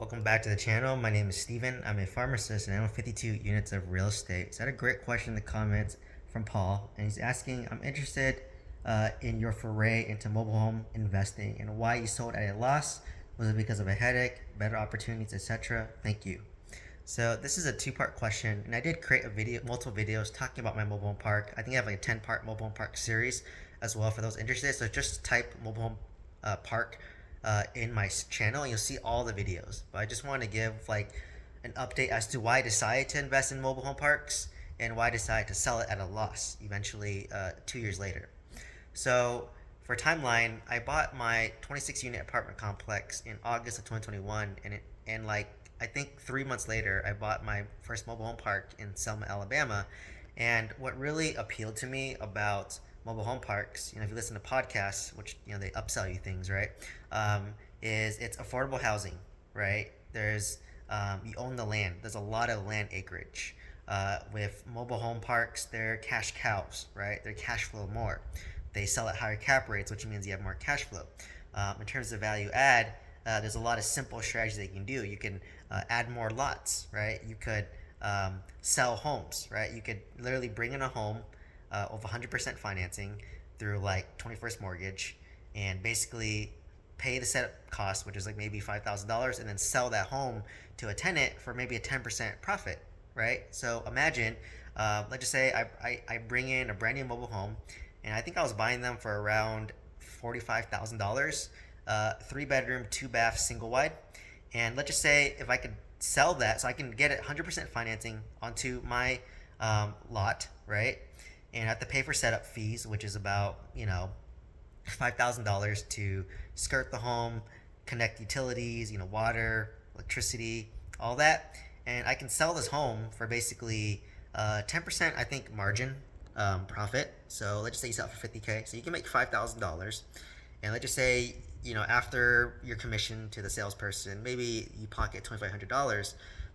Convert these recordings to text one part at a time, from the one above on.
Welcome back to the channel. My name is Steven. I'm a pharmacist and I own 52 units of real estate. So I had a great question in the comments from Paul, and he's asking, I'm interested in your foray into mobile home investing and why you sold at a loss. Was it because of a headache, better opportunities, etc.? Thank you. So this is a two-part question, and I did create multiple videos talking about my mobile home park. I think I have like a 10-part mobile home park series as well for those interested. So just type mobile home park in my channel, and you'll see all the videos. But I just want to give like an update as to why I decided to invest in mobile home parks and why I decided to sell it at a loss eventually 2 years later. So for timeline, I bought my 26 unit apartment complex in August of 2021, and like I think 3 months later, I bought my first mobile home park in Selma, Alabama. And what really appealed to me about mobile home parks, if you listen to podcasts, which they upsell you things, right? Is it's affordable housing, right? You own the land. There's a lot of land acreage. With mobile home parks, they're cash cows, right? They're cash flow more. They sell at higher cap rates, which means you have more cash flow. In terms of value add, there's a lot of simple strategies that you can do. You can add more lots, right? You could sell homes, right? You could literally bring in a home of 100% financing through like 21st mortgage and basically pay the setup cost, which is like maybe $5,000, and then sell that home to a tenant for maybe a 10% profit, right? So imagine, let's just say I bring in a brand new mobile home, and I think I was buying them for around $45,000, 3 bedroom, 2 bath, single wide. And let's just say if I could sell that, so I can get it 100% financing onto my lot, right? And I have to pay for setup fees, which is about $5,000 to skirt the home, connect utilities, water, electricity, all that. And I can sell this home for basically 10%, I think, margin profit. So let's just say you sell it for 50K. So you can make $5,000. And let's just say, after your commission to the salesperson, maybe you pocket $2,500.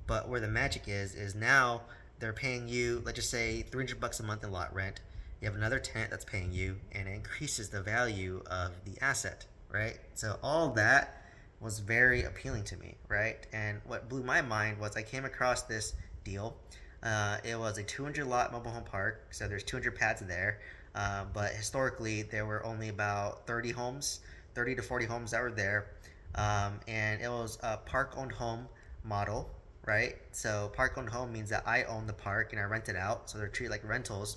But where the magic is now they're paying you, let's just say, $300 a month in lot rent. You have another tenant that's paying you, and it increases the value of the asset, right? So all that was very appealing to me, right? And what blew my mind was I came across this deal. It was a 200 lot mobile home park, so there's 200 pads there. But historically, there were only about 30 to 40 homes that were there. And it was a park owned home model, right? So park owned home means that I own the park and I rent it out, so they're treated like rentals.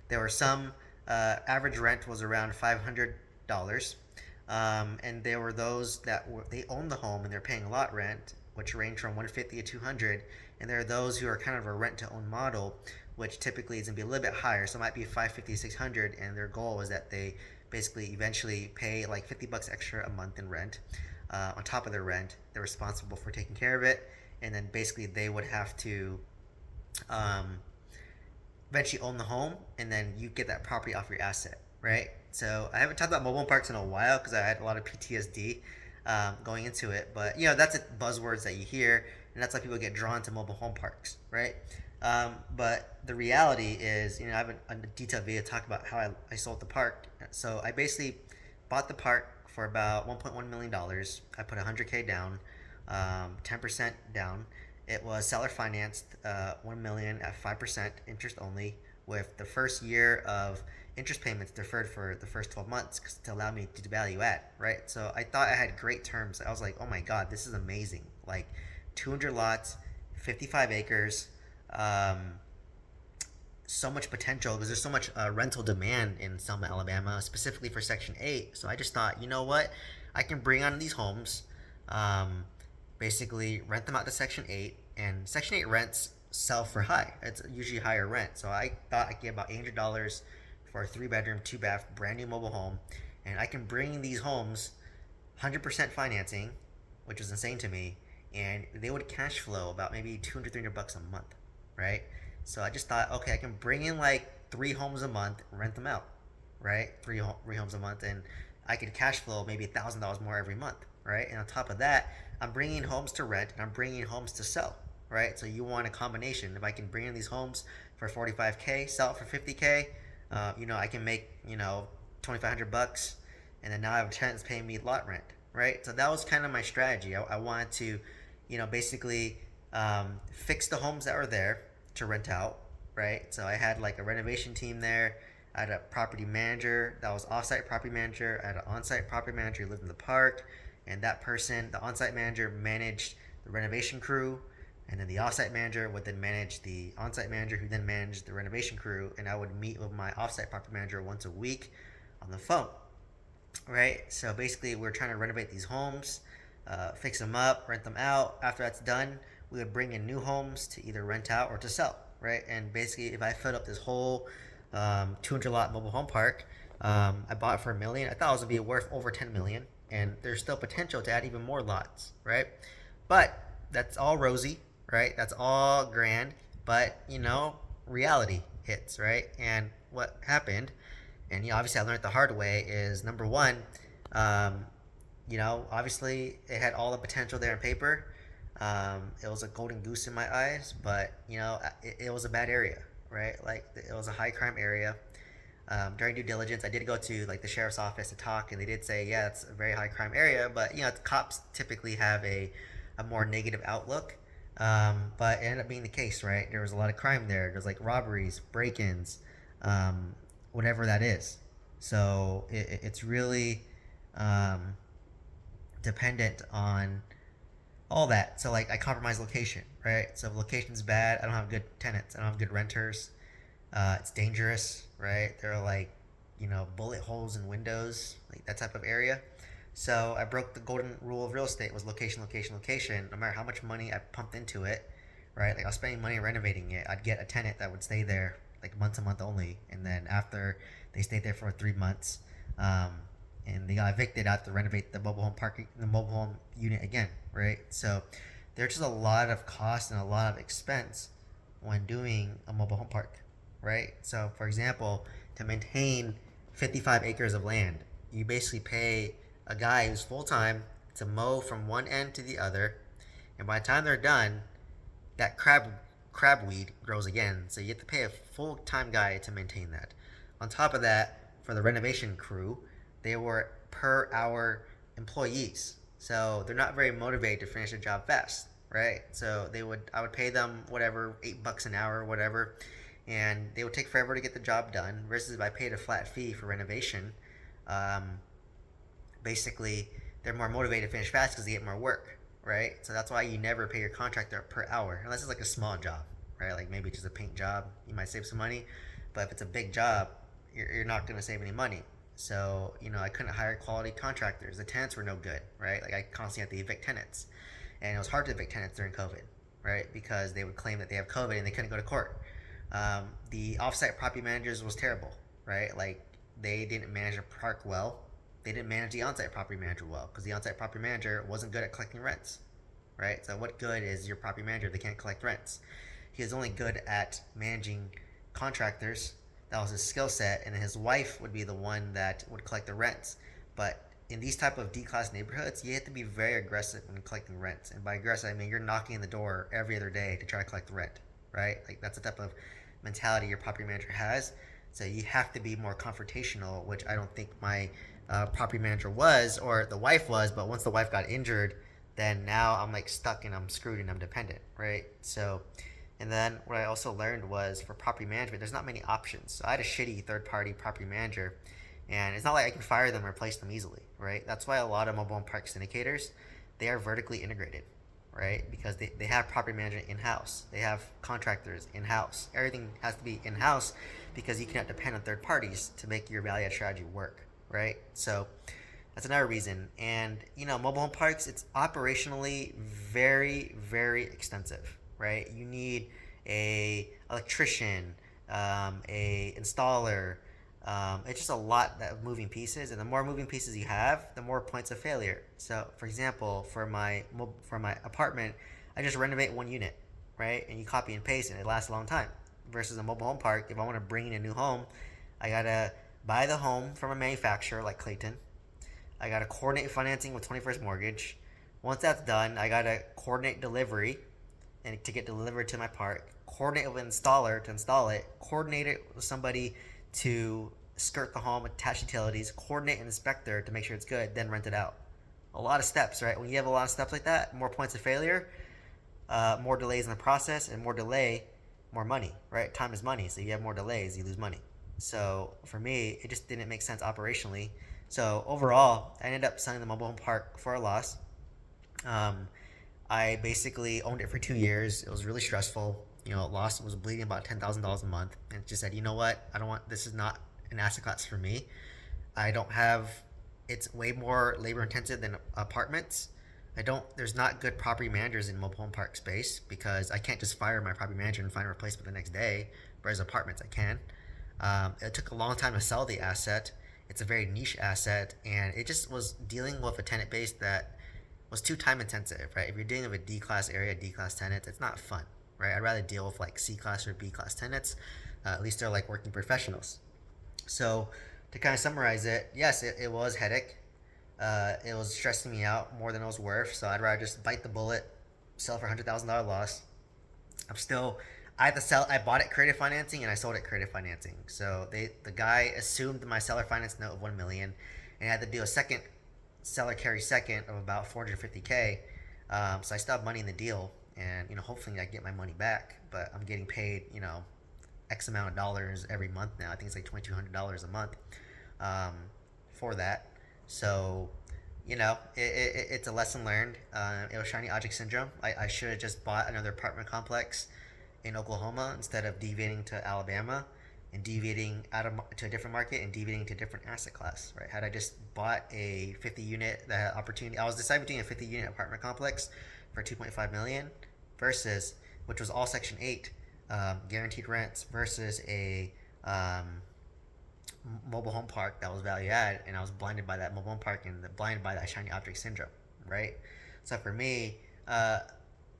There were some average rent was around $500, and there were those they own the home and they're paying a lot rent, which range from 150 to 200, and there are those who are kind of a rent to own model, which typically is gonna be a little bit higher, so it might be 550 600, and their goal is that they basically eventually pay like $50 extra a month in rent. On top of their rent, they're responsible for taking care of it, and then basically they would have to um, eventually own the home, and then you get that property off your asset, right? So I haven't talked about mobile home parks in a while because I had a lot of PTSD going into it, but that's a buzzwords that you hear, and that's why people get drawn to mobile home parks, right? But the reality is, I have a detailed video talk about how I sold the park. So I basically bought the park for about $1.1 million. I put 100K down, 10% down. It was seller financed, 1 million at 5% interest only, with the first year of interest payments deferred for the first 12 months to allow me to do value add, right? So I thought I had great terms. I was like, oh my god, this is amazing. Like 200 lots, 55 acres, so much potential because there's so much rental demand in Selma, Alabama, specifically for Section 8. So I just thought, you know what? I can bring on these homes, basically rent them out to Section 8, and Section 8 rents sell for high. It's usually higher rent. So I thought I could get about $800 for a 3 bedroom, 2 bath, brand new mobile home, and I can bring these homes 100% financing, which was insane to me, and they would cash flow about maybe $200, $300 a month, right? So I just thought, okay, I can bring in like 3 homes a month, rent them out, right? Three homes a month, and I could cash flow maybe $1,000 more every month, right? And on top of that, I'm bringing homes to rent and I'm bringing homes to sell, right? So you want a combination. If I can bring in these homes for 45K, sell it for 50K, I can make 2,500 bucks, and then now I have tenants paying me lot rent, right? So that was kind of my strategy. I wanted to basically fix the homes that were there to rent out, right? So I had like a renovation team there. I had a property manager that was off-site property manager. I had an on-site property manager who lived in the park, and that person, the on-site manager, managed the renovation crew, and then the off-site manager would then manage the on-site manager, who then managed the renovation crew, and I would meet with my off-site property manager once a week on the phone, right? So basically, we're trying to renovate these homes, fix them up, rent them out. After that's done, we would bring in new homes to either rent out or to sell, right? And basically, if I filled up this whole 200 lot mobile home park, I bought it for $1 million. I thought it was gonna be worth over 10 million, and there's still potential to add even more lots, right? But that's all rosy, right? That's all grand, but reality hits, right? And what happened, and obviously I learned it the hard way, is number one, um, obviously it had all the potential there in paper. It was a golden goose in my eyes, but it was a bad area, right? Like it was a high crime area. During due diligence, I did go to like the sheriff's office to talk, and they did say, yeah, it's a very high crime area, but the cops typically have a more negative outlook. But it ended up being the case, right? There was a lot of crime there. There's like robberies, break-ins, um, whatever that is. So it's really um, dependent on all that. So like I compromise location, right? So if location's bad, I don't have good tenants, I don't have good renters. It's dangerous, right? There are like, bullet holes in windows, like that type of area. So I broke the golden rule of real estate, was location, location, location. No matter how much money I pumped into it, right? Like I was spending money renovating it, I'd get a tenant that would stay there like months a month only, and then after they stayed there for 3 months, um, and they got evicted, I have to renovate the mobile home unit again, right? So there's just a lot of cost and a lot of expense when doing a mobile home park, right? So, for example, to maintain 55 acres of land, you basically pay a guy who's full time to mow from one end to the other, and by the time they're done, that crabweed grows again. So you have to pay a full time guy to maintain that. On top of that, for the renovation crew, they were per hour employees, so they're not very motivated to finish the job fast, right? So I would pay them whatever, $8 an hour or whatever, and they would take forever to get the job done. Versus if I paid a flat fee for renovation, um, basically they're more motivated to finish fast because they get more work, right? So that's why you never pay your contractor per hour unless it's like a small job, right? Like maybe just a paint job, you might save some money, but if it's a big job, you're not going to save any money. So I couldn't hire quality contractors. The tenants were no good, right? Like I constantly had to evict tenants, and it was hard to evict tenants during COVID, right? Because they would claim that they have COVID and they couldn't go to court. The offsite property managers was terrible, right? Like they didn't manage the park well. They didn't manage the on-site property manager well because the on-site property manager wasn't good at collecting rents, right? So what good is your property manager if they can't collect rents? He was only good at managing contractors. That was his skill set, and then his wife would be the one that would collect the rents. But in these type of D-class neighborhoods, you have to be very aggressive when collecting rents. And by aggressive, I mean you're knocking on the door every other day to try to collect the rent, right? Like that's the type of mentality your property manager has. So you have to be more confrontational, which I don't think my property manager was, or the wife was. But once the wife got injured, then now I'm like stuck and I'm screwed and I'm dependent, right? So, and then what I also learned was for property management, there's not many options. So I had a shitty third party property manager, and it's not like I can fire them or replace them easily, right? That's why a lot of mobile home park syndicators, they are vertically integrated, right? Because they have property management in-house. They have contractors in-house. Everything has to be in-house because you cannot depend on third parties to make your value add strategy work, right? So that's another reason. And mobile home parks, it's operationally very, very extensive, right? You need a electrician, a installer. It's just a lot of moving pieces, and the more moving pieces you have, the more points of failure. So, for example, for my apartment, I just renovate one unit, right? And you copy and paste, and it lasts a long time. Versus a mobile home park, if I want to bring in a new home, I gotta buy the home from a manufacturer like Clayton. I gotta coordinate financing with 21st Mortgage. Once that's done, I gotta coordinate delivery and to get delivered to my park. Coordinate with an installer to install it. Coordinate it with somebody to skirt the home, attach utilities. Coordinate an inspector to make sure it's good. Then rent it out. A lot of steps, right? When you have a lot of steps like that, more points of failure. more delays in the process, and more delay, more money, right? Time is money, so you have more delays, you lose money. So for me, it just didn't make sense operationally. So overall, I ended up selling the mobile home park for a loss. Um, I basically owned it for 2 years. It was really stressful. Lost was bleeding about $10,000 a month, and just said, you know what? I don't want. This is not an asset class for me. I don't have. It's way more labor intensive than apartments. I don't. There's not good property managers in mobile home park space because I can't just fire my property manager and find a replacement the next day. Whereas apartments, I can. It took a long time to sell the asset. It's a very niche asset, and it just was dealing with a tenant base that was too time intensive, right? If you're dealing with a D class area, D class tenants, it's not fun, right? I'd rather deal with like C class or B class tenants. At least they're like working professionals. So to kind of summarize it, yes, it was headache. It was stressing me out more than it was worth. So I'd rather just bite the bullet, sell for $100,000 loss. I'm still. I had to sell. I bought it creative financing and I sold it creative financing. So the guy assumed my seller finance note of 1 million, and I had to do a second seller carry second of about 450K. So I still have money in the deal, and hopefully I get my money back. But I'm getting paid X amount of dollars every month now. I think it's like $2,200 a month um, for that. So it's a lesson learned. It was shiny object syndrome. I should have just bought another apartment complex in Oklahoma instead of deviating to Alabama and deviating to a different market and deviating to a different asset class, right? Had I just bought a 50 unit that opportunity, I was deciding between a 50 unit apartment complex for 2.5 million versus, which was all Section 8 guaranteed rents, versus a mobile home park that was value add, and I was blinded by that mobile home park and blinded by that shiny object syndrome, right? So for me,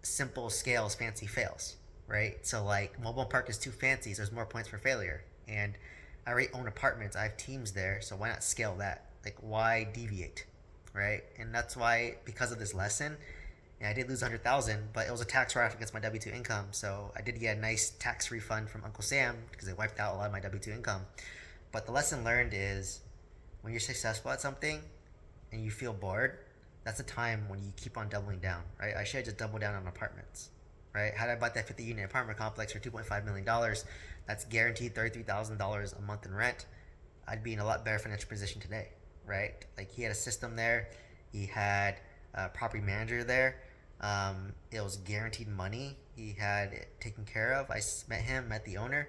simple scales, fancy fails, right? So like mobile home park is too fancy, so there's more points for failure. And I already own apartments, I have teams there, so why not scale that? Like why deviate, right? And that's why, because of this lesson, and I did lose 100,000, but it was a tax write-off against my W-2 income, so I did get a nice tax refund from Uncle Sam because it wiped out a lot of my W-2 income. But the lesson learned is when you're successful at something and you feel bored, that's a time when you keep on doubling down, right? I should have just doubled down on apartments, right? Had I bought that 50 unit apartment complex for $2.5 million, that's guaranteed $33,000 a month in rent, I'd be in a lot better financial position today, right? Like he had a system there, he had a property manager there. It was guaranteed money. He had it taken care of. I met him, met the owner.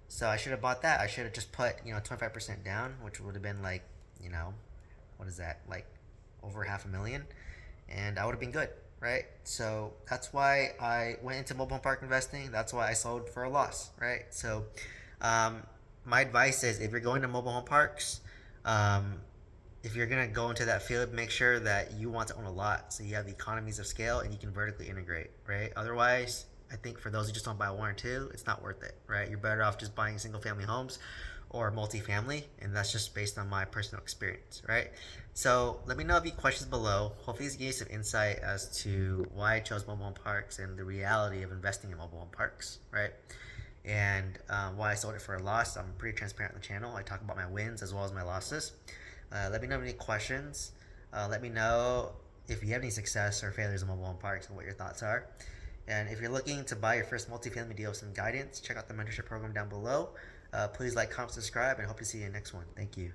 So I should have bought that. I should have just put 25% down, which would have been like what is that, like over half a million, and I would have been good, right? So that's why I went into mobile home park investing. That's why I sold for a loss, right? So um, my advice is if you're going to mobile home parks, um, if you're gonna go into that field, make sure that you want to own a lot, so you have the economies of scale and you can vertically integrate, right? Otherwise, I think for those who just don't buy one or two, it's not worth it, right? You're better off just buying single family homes or multifamily, and that's just based on my personal experience, right? So let me know if you have questions below. Hopefully, this gives you some insight as to why I chose mobile home parks and the reality of investing in mobile home parks, right? And why I sold it for a loss. I'm pretty transparent on the channel. I talk about my wins as well as my losses. Let me know if you have any questions. Let me know if you have any success or failures in mobile home parks and what your thoughts are. And if you're looking to buy your first multifamily deal with some guidance, check out the mentorship program down below. Please like, comment, subscribe, and hope to see you in the next one. Thank you.